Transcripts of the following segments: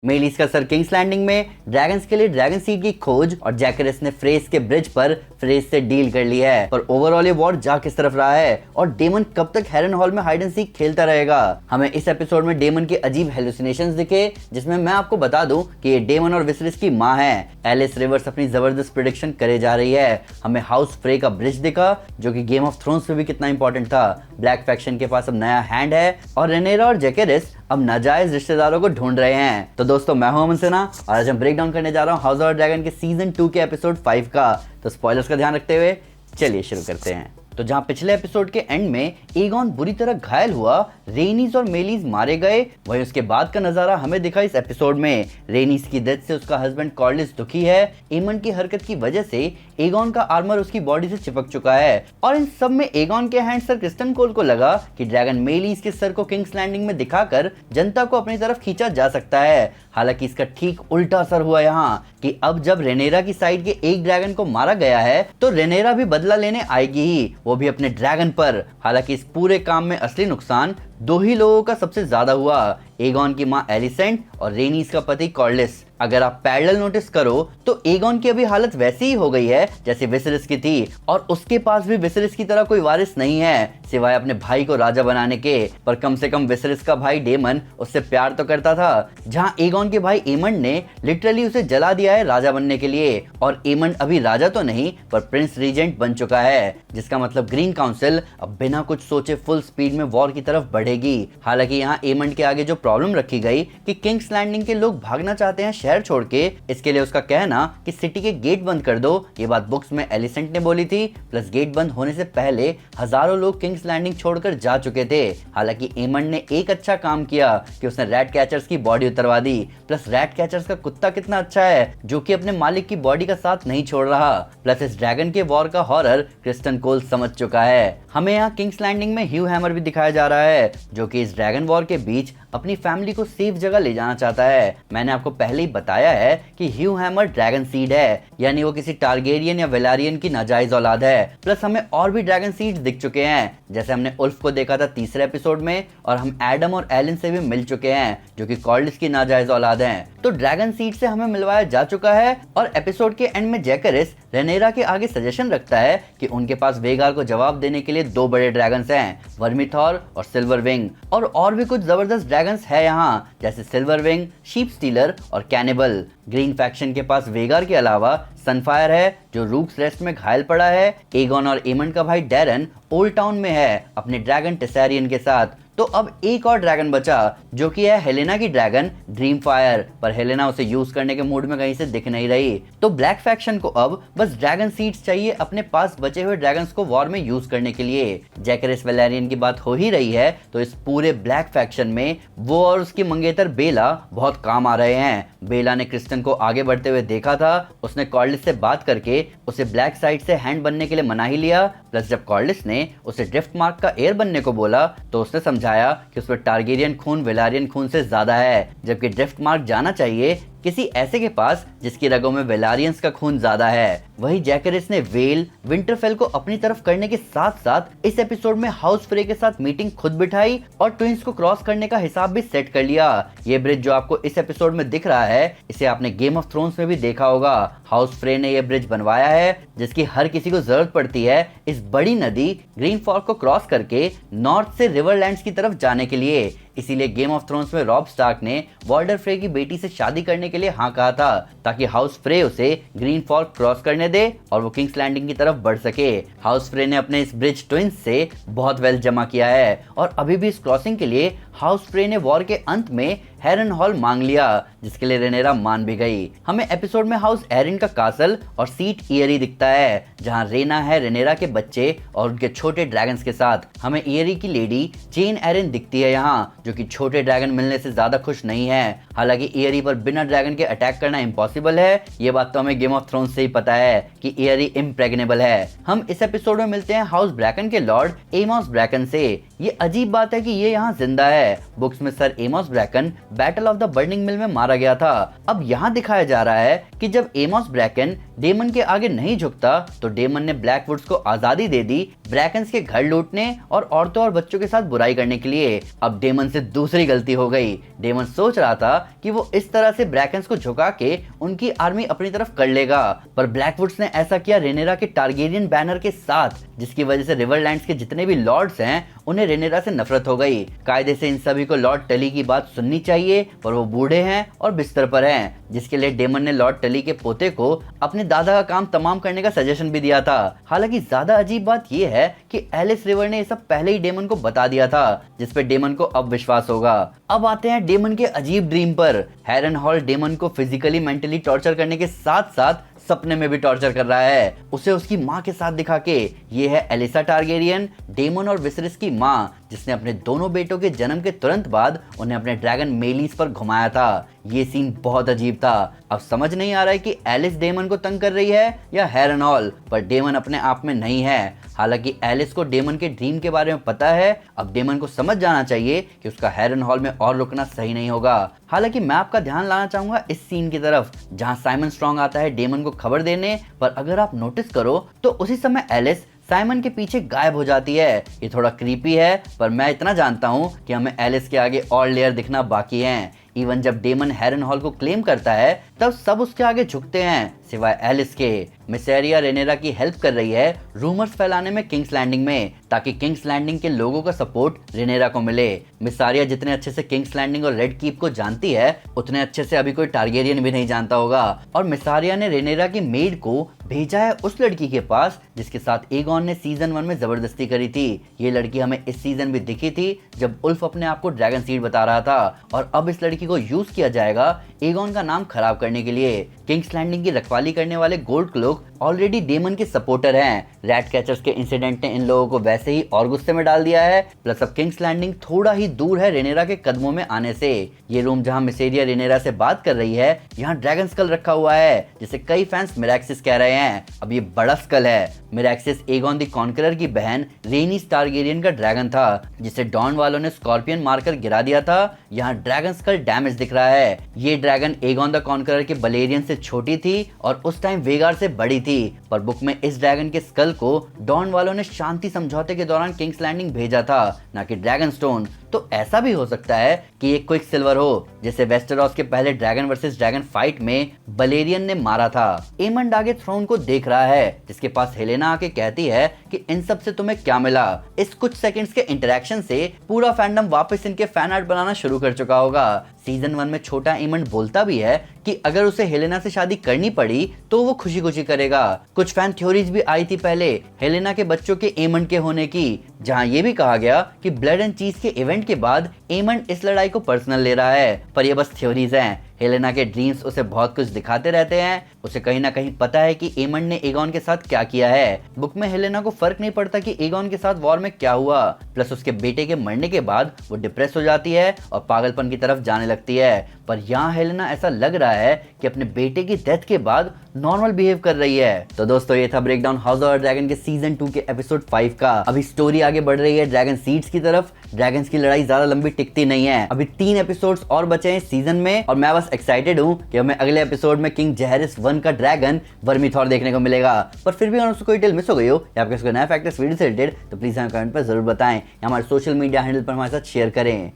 Malice का sir King's Landing में dragons के लिए ड्रैगन सीड की खोज और जैकरेस ने फ्रेस के ब्रिज पर फ्रेस से डील कर ली है। पर ओवरऑल ये वॉर जा किस तरफ रहा है और डेमन कब तक हैरनहॉल में हाइड एंड सीक खेलता रहेगा। हमें इस एपिसोड में डेमन के अजीब हेलुसिनेशंस दिखे, जिसमें मैं आपको बता दूं कि ये डेमन और विसरिस की माँ है। एलिस रिवर्स अपनी जबरदस्त प्रेडिक्शन करे जा रही है। हमें हाउस फ्रे का ब्रिज दिखा, जो कि गेम ऑफ थ्रोन्स में भी कितना इंपॉर्टेंट था। ब्लैक फैक्शन के पास अब नया हैंड है और रेनेरा और जैकेरेस अब नाजायज रिश्तेदारों को ढूंढ रहे हैं। तो दोस्तों, मैं हूं अमन सिन्हा और आज हम ब्रेक डाउन करने जा रहा हूं हाउस ऑफ ड्रैगन के सीजन 2 के एपिसोड 5 का। तो स्पॉयलर्स का ध्यान रखते हुए चलिए शुरू करते हैं। तो जहां पिछले एपिसोड के एंड में एगॉन बुरी तरह घायल हुआ, रेनिस और मेलिस मारे गए, वहीं उसके बाद का नजारा हमें दिखा इस एपिसोड में। रेनिस की डेथ से उसका हस्बैंड कॉर्लिस दुखी है। एमन की हरकत की वजह से एगॉन का आर्मर उसकी बॉडी से चिपक चुका है और इन सब में एगॉन के हैंड सर क्रिस्टन कोल को लगा कि ड्रैगन मेलिस के सर को किंग्स लैंडिंग में दिखाकर जनता को अपनी तरफ खींचा जा सकता है। हालांकि इसका ठीक उल्टा असर हुआ यहाँ कि अब जब रेनेरा की साइड के एक ड्रैगन को मारा गया है तो रेनेरा भी बदला लेने आएगी ही, वो भी अपने ड्रैगन पर। हालांकि इस पूरे काम में असली नुकसान दो ही लोगों का सबसे ज्यादा हुआ, एगॉन की मां एलिसेंट और रेनिस का पति कॉर्लिस। अगर आप पैरेलल नोटिस करो तो एगॉन की अभी हालत वैसी ही हो गई है जैसे विसरिस की थी और उसके पास भी विसरिस की तरह कोई वारिस नहीं है सिवाय अपने भाई को राजा बनाने के। पर कम से कम विसरिस का भाई डेमन उससे प्यार तो करता था, जहां एगॉन के भाई एमंड ने लिटरली उसे जला दिया है राजा बनने के लिए। और एमंड अभी राजा तो नहीं पर प्रिंस रीजेंट बन चुका है, जिसका मतलब ग्रीन काउंसिल अब बिना कुछ सोचे फुल स्पीड में वॉर की तरफ बढ़ेगी। हालांकि यहाँ एमंड के आगे जो प्रॉब्लम रखी गई कि किंग्स लैंडिंग के लोग भागना चाहते हैं शहर छोड़ के, इसके लिए उसका कहना कि सिटी के गेट बंद कर दो, ये बात बुक्स में एलिसेंट ने बोली थी। प्लस गेट बंद होने से पहले हजारों लोग किंग्स लैंडिंग छोड़कर जा चुके थे। हालांकि एमंड ने एक अच्छा काम किया कि उसने रैट कैचर्स की बॉडी उतरवा दी। प्लस रैट कैचर्स का कुत्ता कितना अच्छा है जो कि अपने मालिक की बॉडी का साथ नहीं छोड़ रहा। प्लस इस ड्रैगन के वॉर का हॉरर क्रिस्टन कोल समझ चुका है। हमें यहाँ किंग्स लैंडिंग में ह्यू हैमर भी दिखाया जा रहा है, जो कि इस ड्रैगन वॉर के बीच अपनी फैमिली को सेफ जगह ले जाना चाहता है। मैंने आपको पहले ही बताया है कि ह्यू हैमर ड्रैगन सीड है, यानी वो किसी टारगेरियन या वेलारियन की नाजायज औलाद है। प्लस हमें और भी ड्रैगन सीड्स दिख चुके हैं, जैसे हमने उल्फ को देखा था तीसरे एपिसोड में, और हम एडम और एलिन से भी मिल चुके हैं जो कि कॉर्लिस की नाजायज औलाद हैं। तो ड्रैगन सीड से हमें मिलवाया जा चुका है और एपिसोड के एंड में जैकरेस रेनेरा के आगे सजेशन रखता है कि उनके पास वेगार को जवाब देने के लिए दो बड़े ड्रैगन्स हैं, वर्मीथॉर और सिल्वर विंग। और भी कुछ जबरदस्त ड्रैगन्स है यहाँ, जैसे सिल्वर विंग, शीप स्टीलर और कैनिबल। ग्रीन फैक्शन के पास वेगार के अलावा सनफायर है जो रूक्स रेस्ट में घायल पड़ा है। एगॉन और एमंड का भाई डैरन ओल्ड टाउन में है अपने ड्रैगन टेसेरियन के साथ। तो अब एक और ड्रैगन बचा जो कि है हेलेना की ड्रैगन ड्रीम फायर, पर हेलेना उसे यूज करने के मूड में कहीं से दिख नहीं रही। तो ब्लैक फैक्शन को अब बस ड्रैगन सीड्स चाहिए अपने पास बचे हुए ड्रैगन्स को वॉर में यूज करने के लिए। जैकरेस वेलेरियन की बात हो ही रही है तो इस पूरे ब्लैक फैक्शन में वो और उसकी मंगेतर बेला बहुत काम आ रहे हैं। बेला ने क्रिस्टन को आगे बढ़ते हुए देखा था, उसने कॉर्लिस से बात करके उसे ब्लैक साइड से हैंड बनने के लिए मना ही लिया। प्लस जब कॉर्लिस ने उसे ड्रिफ्ट मार्क का एयर बनने को बोला तो उसने समझाया कि उसमें टारगेरियन खून वेलारियन खून से ज्यादा है, जबकि ड्रिफ्ट मार्क जाना चाहिए किसी ऐसे के पास जिसकी रगों में वेलारियंस का खून ज्यादा है। वही जैकरेस ने वेल विंटरफेल को अपनी तरफ करने के साथ साथ इस एपिसोड में हाउस फ्रे के साथ मीटिंग खुद बिठाई और ट्विंस को क्रॉस करने का हिसाब भी सेट कर लिया। ये ब्रिज जो आपको इस एपिसोड में दिख रहा है, इसे आपने गेम ऑफ थ्रोन्स में भी देखा होगा। हाउस फ्रे ने यह ब्रिज बनवाया है जिसकी हर किसी को जरूरत पड़ती है इस बड़ी नदी ग्रीन फॉर्क को क्रॉस करके नॉर्थ से रिवरलैंड्स की तरफ जाने के लिए। इसीलिए गेम ऑफ थ्रोन्स में रॉब स्टार्क ने वॉल्डर फ्रे की बेटी से शादी करने के लिए हाँ कहा था, ताकि हाउस फ्रे उसे ग्रीन फॉर्क क्रॉस करने दे और वो किंग्स लैंडिंग की तरफ बढ़ सके। हाउस फ्रे ने अपने इस ब्रिज ट्विंस से बहुत वेल जमा किया है और अभी भी इस क्रॉसिंग के लिए हाउस फ्रे ने वॉर के अंत में हैरनहॉल मांग लिया, जिसके लिए रेनेरा मान भी गई। हमें एपिसोड में हाउस एरिन का कासल और सीट ईयरी दिखता है, जहां रेना है रेनेरा के बच्चे और उनके छोटे ड्रैगन्स के साथ। हमें ईयरी की लेडी जेन एरिन दिखती है यहाँ, जो कि छोटे ड्रैगन मिलने से ज्यादा खुश नहीं है। हालांकि ईयरी पर बिना ड्रैगन के अटैक करना इम्पॉसिबल है, ये बात तो हमें गेम ऑफ थ्रोन्स से ही पता है कि ईयरी इम्प्रेग्नेबल है। हम इस एपिसोड में मिलते हैं हाउस ब्रैकन के लॉर्ड एमॉस ब्रैकन से। ये अजीब बात है कि ये यहाँ जिंदा है। बुक्स में sir Amos Bracken battle of the burning mill में मारा गया था। अब यहाँ दिखाया जा रहा है कि जब एमोस ब्रैकन डेमन के आगे नहीं झुकता तो डेमन ने ब्लैकवुड्स को आजादी दे दी ब्रैकन्स के घर लूटने और औरतों और बच्चों के साथ बुराई करने के लिए। अब डेमन से दूसरी गलती हो गई। डेमन सोच रहा था कि वो इस तरह से ब्रैकन्स को झुका के उनकी आर्मी अपनी तरफ कर लेगा, पर ब्लैकवुड्स ने ऐसा किया रेनेरा के टारगेरियन बैनर के साथ, जिसकी वजह से रिवरलैंड्स के जितने भी लॉर्ड्स हैं उन्हें रेनेरा से नफरत हो गई। कायदे से इन सभी को लॉर्ड टली की बात सुननी चाहिए, पर वो बूढ़े हैं और बिस्तर पर हैं, जिसके लिए डेमन ने लॉर्ड टली के पोते को अपने दादा का काम तमाम करने का सजेशन भी दिया था। हालांकि ज्यादा अजीब बात यह है कि एलिस रिवर ने ये सब पहले ही डेमन को बता दिया था, जिस पे डेमन को अब विश्वास होगा। अब आते हैं डेमन के अजीब ड्रीम पर। हैरनहॉल डेमन को फिजिकली मेंटली टॉर्चर करने के साथ साथ सपने में भी टॉर्चर कर रहा है, उसे उसकी माँ के साथ दिखा के। ये है एलिसा टारगेरियन, डेमन और विसरिस की माँ, जिसने अपने दोनों बेटों के जन्म के तुरंत बाद उन्हें अपने ड्रैगन मेलिस पर घुमाया था। ये सीन बहुत अजीब था। अब समझ नहीं आ रहा है कि एलिस डेमन को तंग कर रही है या हैरनहॉल, पर डेमन अपने आप में नहीं है। हालांकि एलिस को डेमन के ड्रीम के बारे में पता है। अब डेमन को समझ जाना चाहिए कि उसका हैरनहॉल में और रुकना सही नहीं होगा। हालांकि मैं आपका ध्यान लाना चाहूंगा इस सीन की तरफ जहां साइमन स्ट्रॉन्ग आता है डेमन को खबर देने, पर अगर आप नोटिस करो तो उसी समय एलिस साइमन के पीछे गायब हो जाती है। ये थोड़ा क्रीपी है, पर मैं इतना जानता हूँ कि हमें एलिस के आगे और लेयर दिखना बाकी हैं। इवन जब डेमन हैरनहॉल को क्लेम करता है तब सब उसके आगे झुकते हैं सिवाय एलिस के। मिसेरिया रेनेरा की हेल्प कर रही है रूमर्स फैलाने में किंग्स लैंडिंग में, ताकि किंग्स लैंडिंग के लोगों का सपोर्ट रेनेरा को मिले। मिसारिया जितने अच्छे से किंग्स लैंडिंग और रेड कीप को जानती है उतने अच्छे से अभी कोई टारगेरियन भी नहीं जानता होगा। और मिसारिया ने रेनेरा की मेड को भेजा है उस लड़की के पास जिसके साथ एगॉन ने सीजन 1 में जबरदस्ती करी थी। ये लड़की हमें इस सीजन भी दिखी थी जब उल्फ अपने आप को ड्रैगन सीड बता रहा था, और अब इस लड़की को यूज किया जाएगा एगॉन का नाम खराब करने के लिए। किंग्स लैंडिंग की रखवाली करने वाले गोल्ड क्लोक ऑलरेडी डेमन के सपोर्टर हैं। रैट कैचर्स के इंसिडेंट ने इन लोगों को वैसे ही और गुस्से में डाल दिया है। प्लस अब किंग्स लैंडिंग थोड़ा ही दूर है रेनेरा के कदमों में आने से। ये रूम जहां मिसेरिया रेनेरा से बात कर रही है, यहाँ ड्रैगन स्कल रखा हुआ है, जिसे कई फैंस मिरैक्सिस कह रहे हैं। अब ये बड़ा स्कल है। मिरैक्सिस एगॉन द कॉन्करर की बहन रेनिस टारगेरियन का ड्रैगन था, जिसे डॉन वालों ने स्कॉर्पियन मारकर गिरा दिया था। यहाँ ड्रैगन स्कल डैमेज दिख रहा है। ये ड्रैगन एगॉन द कॉन्करर के बलेरियन से छोटी थी और उस टाइम वेगार से बड़ी थी, पर बुक में इस ड्रैगन के स्कल को डॉन वालों ने शांति समझौते के दौरान किंग्स लैंडिंग भेजा था, ना कि ड्रैगन स्टोन। तो ऐसा भी हो सकता है कि ये क्विक सिल्वर हो, जैसे वेस्टेरॉस के पहले ड्रैगन वर्सेस ड्रैगन फाइट में बलेरियन ने मारा था। एमंड आगे थ्रोन को देख रहा है, जिसके पास हेलेना आके कहती है कि इन सब से तुम्हें क्या मिला। इस कुछ सेकंड्स के इंटरेक्शन से पूरा फैंडम वापस इनके फैन आर्ट बनाना शुरू कर चुका होगा। सीजन 1 में छोटा एमंड बोलता भी है कि अगर उसे हेलेना से शादी करनी पड़ी तो वो खुशी खुशी करेगा। कुछ फैन थ्योरीज भी आई थी पहले हेलेना के बच्चों के एमंड के होने की, जहां ये भी कहा गया कि ब्लड एंड चीज के इवेंट के बाद एमंड इस लड़ाई को पर्सनल ले रहा है, पर ये बस थ्योरीज हैं। हेलेना के ड्रीम्स उसे बहुत कुछ दिखाते रहते हैं। उसे कहीं ना कहीं पता है कि एमंड ने एगॉन के साथ क्या किया है। बुक में हेलेना को फर्क नहीं पड़ता कि एगॉन के साथ वॉर में क्या हुआ। प्लस उसके बेटे के मरने के बाद वो डिप्रेस हो जाती है और पागलपन की तरफ जाने लगती है। पर यहाँ हेलेना ऐसा लग रहा है कि अपने बेटे की डेथ के बाद नॉर्मल बिहेव कर रही है। तो दोस्तों ये था breakdown house of the dragon के सीजन 2 के एपिसोड 5 का। अभी स्टोरी आगे बढ़ रही है ड्रैगन सीड्स की तरफ। ड्रैगन्स की लड़ाई ज्यादा लंबी टिकती नहीं है। अभी 3 एपिसोड्स और बचे हैं सीजन में, और मैं बस एक्साइटेड हूँ कि हमें अगले एपिसोड में किंग जेहरिस 1 का ड्रैगन वर्मीथॉर देखने को मिलेगा। पर फिर भी अगर उसको कोई डिटेल मिस हो गई हो या आपके कोई नया फैक्ट इस वीडियो से रिलेटेड, तो प्लीज हमें कमेंट पर जरूर बताएं या हमारे सोशल मीडिया हैंडल पर हमारे साथ शेयर करें।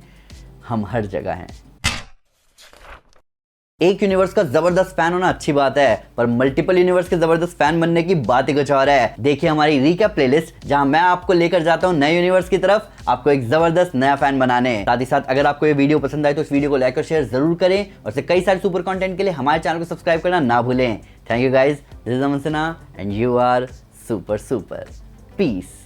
हम हर जगह हैं। एक यूनिवर्स का जबरदस्त फैन होना अच्छी बात है, पर मल्टीपल यूनिवर्स के जबरदस्त फैन बनने की बात ही कुछ और है। देखिए हमारी रीकैप प्लेलिस्ट, जहां मैं आपको लेकर जाता हूं नए यूनिवर्स की तरफ, आपको एक जबरदस्त नया फैन बनाने। साथ ही साथ अगर आपको ये वीडियो पसंद आए तो इस वीडियो को लाइक और शेयर जरूर करें, और से कई सारे सुपर कंटेंट के लिए हमारे चैनल को सब्सक्राइब करना ना भूलें। Thank you guys, this is Aman Sinha and you are super super. Piece.